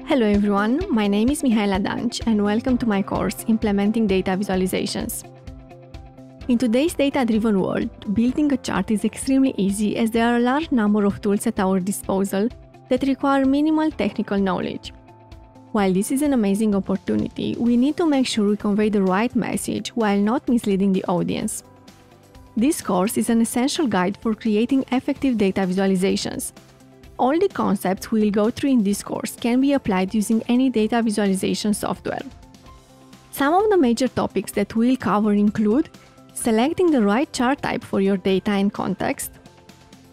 Hello everyone, my name is Mihaela Danci and welcome to my course, Implementing Data Visualizations. In today's data-driven world, building a chart is extremely easy as there are a large number of tools at our disposal that require minimal technical knowledge. While this is an amazing opportunity, we need to make sure we convey the right message while not misleading the audience. This course is an essential guide for creating effective data visualizations. All the concepts we will go through in this course can be applied using any data visualization software. Some of the major topics that we'll cover include selecting the right chart type for your data and context,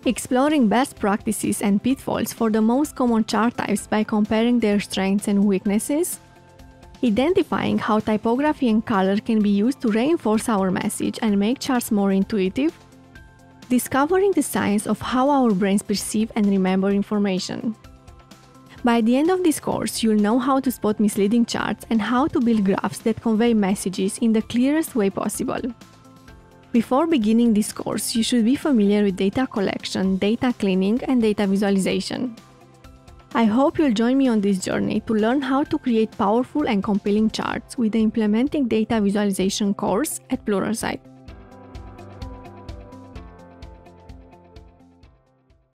exploring best practices and pitfalls for the most common chart types by comparing their strengths and weaknesses, identifying how typography and color can be used to reinforce our message and make charts more intuitive, discovering the science of how our brains perceive and remember information. By the end of this course, you'll know how to spot misleading charts and how to build graphs that convey messages in the clearest way possible. Before beginning this course, you should be familiar with data collection, data cleaning, and data visualization. I hope you'll join me on this journey to learn how to create powerful and compelling charts with the Implementing Data Visualization course at Pluralsight.